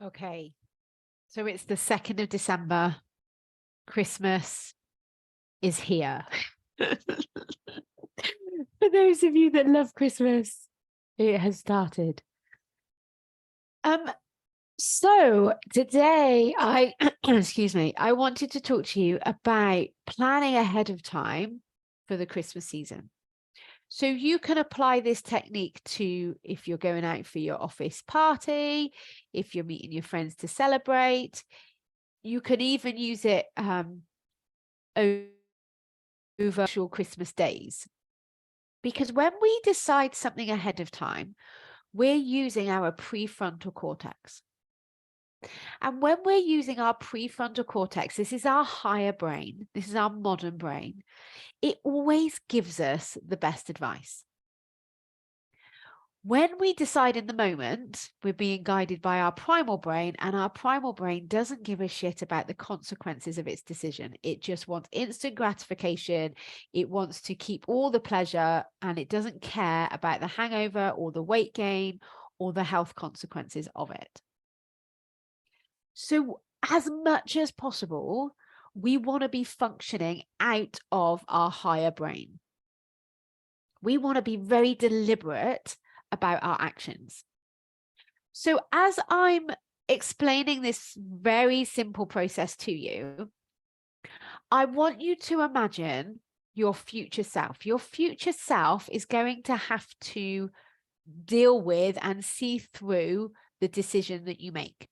Okay, so it's the 2nd of December. Christmas is here. For those of you that love Christmas, it has started. So today I, excuse me, I wanted to talk to you about planning ahead of time for the Christmas season. So you can apply this technique to if you're going out for your office party, if you're meeting your friends to celebrate. You can even use it over actual Christmas days. Because when we decide something ahead of time, we're using our prefrontal cortex. And when we're using our prefrontal cortex, this is our higher brain, this is our modern brain, it always gives us the best advice. When we decide in the moment, we're being guided by our primal brain, and our primal brain doesn't give a shit about the consequences of its decision. It just wants instant gratification. It wants to keep all the pleasure, and it doesn't care about the hangover or the weight gain or the health consequences of it. So as much as possible, we want to be functioning out of our higher brain. We want to be very deliberate about our actions. So as I'm explaining this very simple process to you, I want you to imagine your future self. Your future self is going to have to deal with and see through the decision that you make.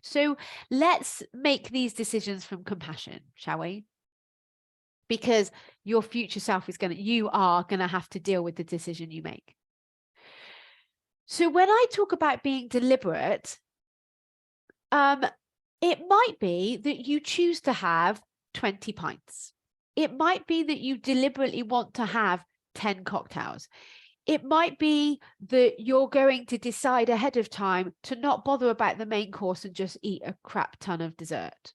So let's make these decisions from compassion, shall we? Because your future self is you are going to have to deal with the decision you make. So when I talk about being deliberate, it might be that you choose to have 20 pints. It might be that you deliberately want to have 10 cocktails. It might be that you're going to decide ahead of time to not bother about the main course and just eat a crap ton of dessert.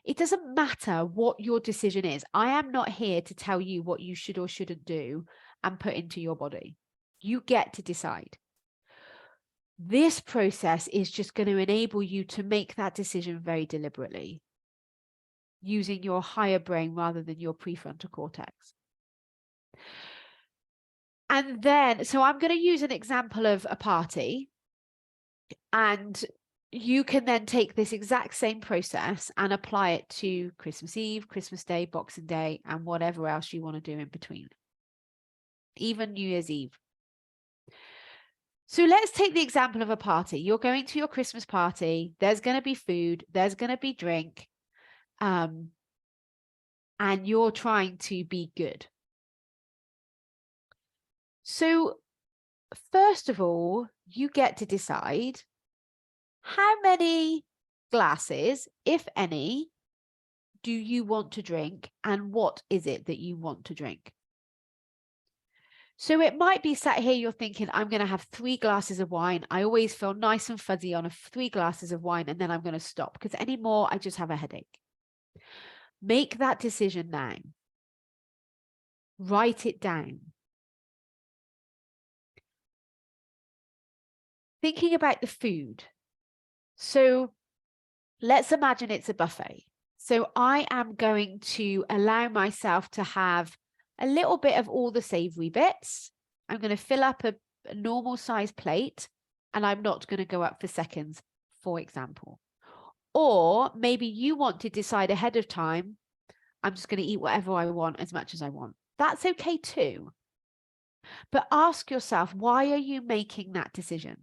It doesn't matter what your decision is. I am not here to tell you what you should or shouldn't do and put into your body. You get to decide. This process is just going to enable you to make that decision very deliberately, using your higher brain rather than your prefrontal cortex. And then, so I'm going to use an example of a party, and you can then take this exact same process and apply it to Christmas Eve, Christmas Day, Boxing Day, and whatever else you want to do in between, even New Year's Eve. So let's take the example of a party. You're going to your Christmas party. There's going to be food. There's going to be drink. And you're trying to be good. So first of all, you get to decide how many glasses, if any, do you want to drink, and what is it that you want to drink? So it might be sat here, you're thinking, I'm going to have 3 glasses of wine. I always feel nice and fuzzy on 3 glasses of wine, and then I'm going to stop because any more, I just have a headache. Make that decision now. Write it down. Thinking about the food. So let's imagine it's a buffet. So I am going to allow myself to have a little bit of all the savory bits. I'm going to fill up a normal size plate, and I'm not going to go up for seconds, for example. Or maybe you want to decide ahead of time, I'm just going to eat whatever I want as much as I want. That's okay too. But ask yourself, why are you making that decision?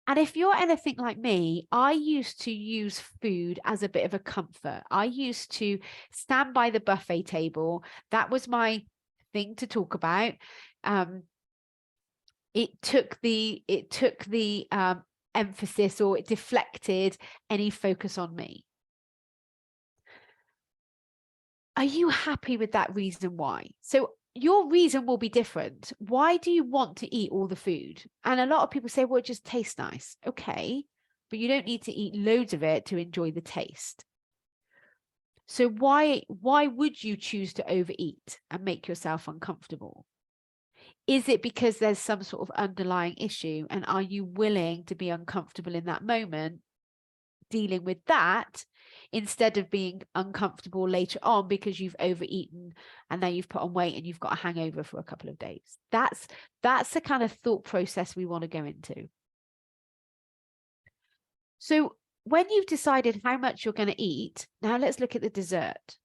And if you're anything like me, I used to use food as a bit of a comfort. I used to stand by the buffet table. That was my thing to talk about. It took the emphasis, or it deflected any focus on me. Are you happy with that reason why? So your reason will be different. Why do you want to eat all the food? And a lot of people say, well, it just tastes nice. Okay, but you don't need to eat loads of it to enjoy the taste. So why would you choose to overeat and make yourself uncomfortable? Is it because there's some sort of underlying issue? And are you willing to be uncomfortable in that moment, dealing with that, instead of being uncomfortable later on because you've overeaten and now you've put on weight and you've got a hangover for a couple of days? That's the kind of thought process we want to go into. So when you've decided how much you're going to eat, now let's look at the dessert.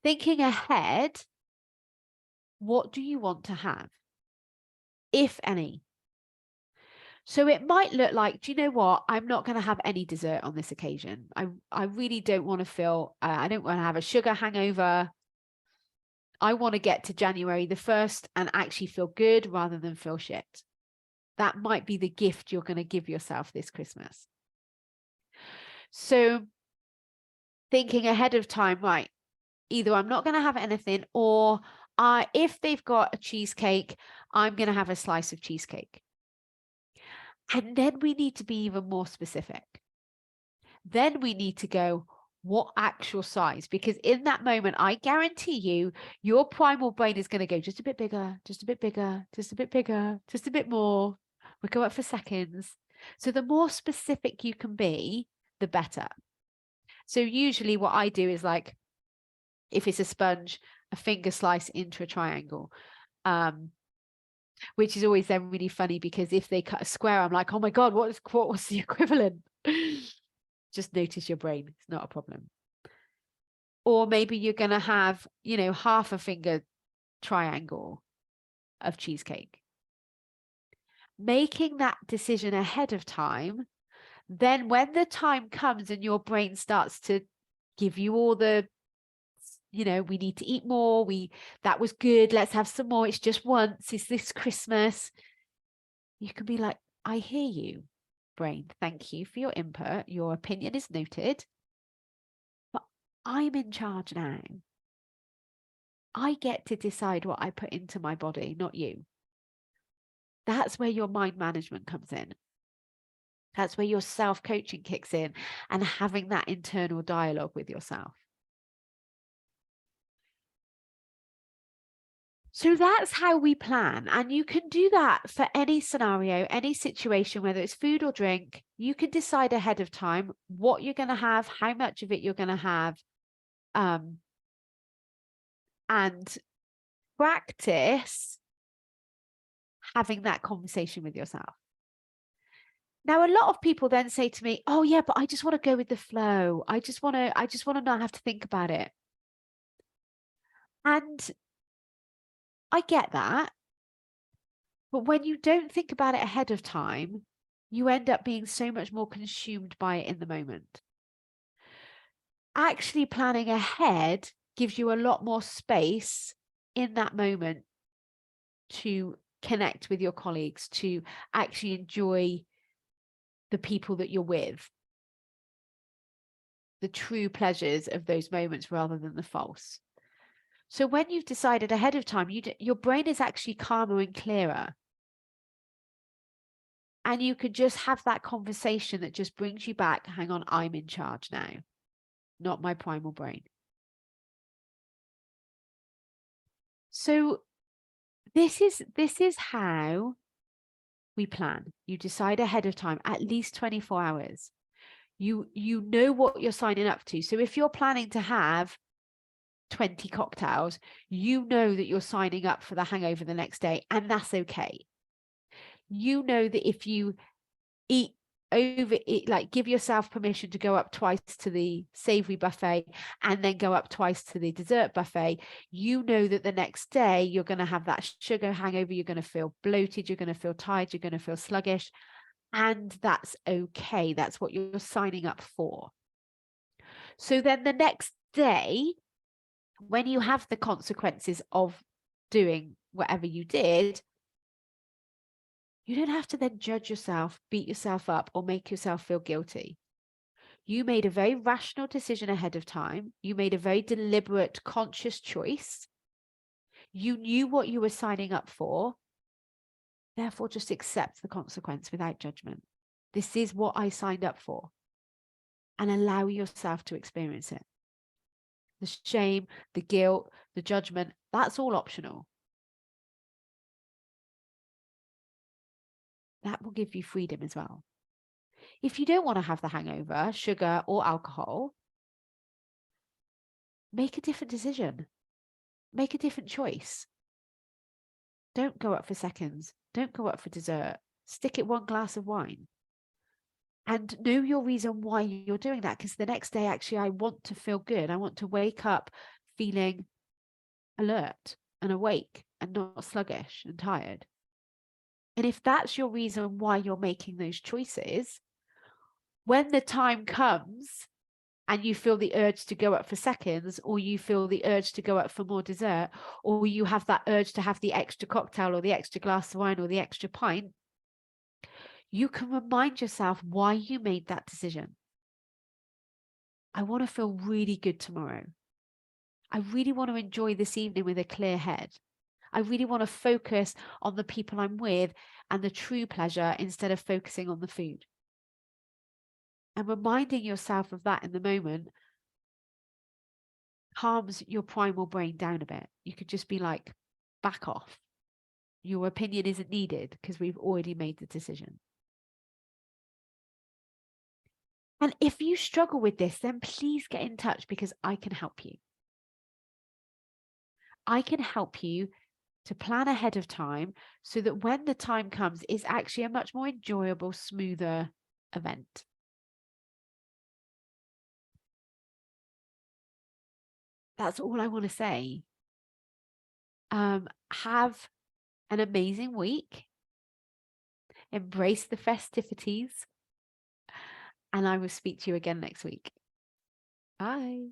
Thinking ahead, what do you want to have, if any? So it might look like, do you know what? I'm not going to have any dessert on this occasion. I really don't want to feel, I don't want to have a sugar hangover. I want to get to January the 1st and actually feel good rather than feel shit. That might be the gift you're going to give yourself this Christmas. So thinking ahead of time, right, either I'm not going to have anything, or if they've got a cheesecake, I'm going to have a slice of cheesecake. And then we need to be even more specific. Then we need to go, what actual size? Because in that moment, I guarantee you, your primal brain is going to go just a bit bigger, just a bit bigger, just a bit bigger, just a bit more. We'll go up for seconds. So the more specific you can be, the better. So usually what I do is, like, if it's a sponge, a finger slice into a triangle, which is always then really funny, because if they cut a square, I'm like, oh my God, what's the equivalent? Just notice your brain. It's not a problem. Or maybe you're going to have, half a finger triangle of cheesecake. Making that decision ahead of time, then when the time comes and your brain starts to give you all the, we need to eat more, that was good, let's have some more, it's just once, it's this Christmas, you can be like, I hear you, brain, thank you for your input, your opinion is noted, but I'm in charge now. I get to decide what I put into my body, not you. That's where your mind management comes in. That's where your self-coaching kicks in, and having that internal dialogue with yourself. So that's how we plan. And you can do that for any scenario, any situation, whether it's food or drink. You can decide ahead of time what you're going to have, how much of it you're going to have, and practice having that conversation with yourself. Now, a lot of people then say to me, oh yeah, but I just want to go with the flow. I just want to not have to think about it. And I get that. But when you don't think about it ahead of time, you end up being so much more consumed by it in the moment. Actually planning ahead gives you a lot more space in that moment to connect with your colleagues, to actually enjoy the people that you're with, the true pleasures of those moments rather than the false. So when you've decided ahead of time, your brain is actually calmer and clearer. And you could just have that conversation that just brings you back, hang on, I'm in charge now, not my primal brain. So this is how we plan. You decide ahead of time, at least 24 hours. You know what you're signing up to. So if you're planning to have 20 cocktails, you know that you're signing up for the hangover the next day, and that's okay. You know that if you overeat, like, give yourself permission to go up twice to the savory buffet and then go up twice to the dessert buffet, you know that the next day you're going to have that sugar hangover, you're going to feel bloated, you're going to feel tired, you're going to feel sluggish, and that's okay. That's what you're signing up for. So then the next day, when you have the consequences of doing whatever you did, you don't have to then judge yourself, beat yourself up, or make yourself feel guilty. You made a very rational decision ahead of time. You made a very deliberate, conscious choice. You knew what you were signing up for. Therefore, just accept the consequence without judgment. This is what I signed up for. And allow yourself to experience it. The shame, the guilt, the judgment, that's all optional. That will give you freedom as well. If you don't want to have the hangover, sugar or alcohol, make a different decision. Make a different choice. Don't go up for seconds. Don't go up for dessert. Stick it one glass of wine. And know your reason why you're doing that. Because the next day, actually, I want to feel good. I want to wake up feeling alert and awake and not sluggish and tired. And if that's your reason why you're making those choices, when the time comes and you feel the urge to go up for seconds, or you feel the urge to go up for more dessert, or you have that urge to have the extra cocktail or the extra glass of wine or the extra pint, you can remind yourself why you made that decision. I want to feel really good tomorrow. I really want to enjoy this evening with a clear head. I really want to focus on the people I'm with and the true pleasure instead of focusing on the food. And reminding yourself of that in the moment calms your primal brain down a bit. You could just be like, back off. Your opinion isn't needed because we've already made the decision. And if you struggle with this, then please get in touch because I can help you. I can help you to plan ahead of time so that when the time comes, it's actually a much more enjoyable, smoother event. That's all I want to say. Have an amazing week. Embrace the festivities. And I will speak to you again next week. Bye.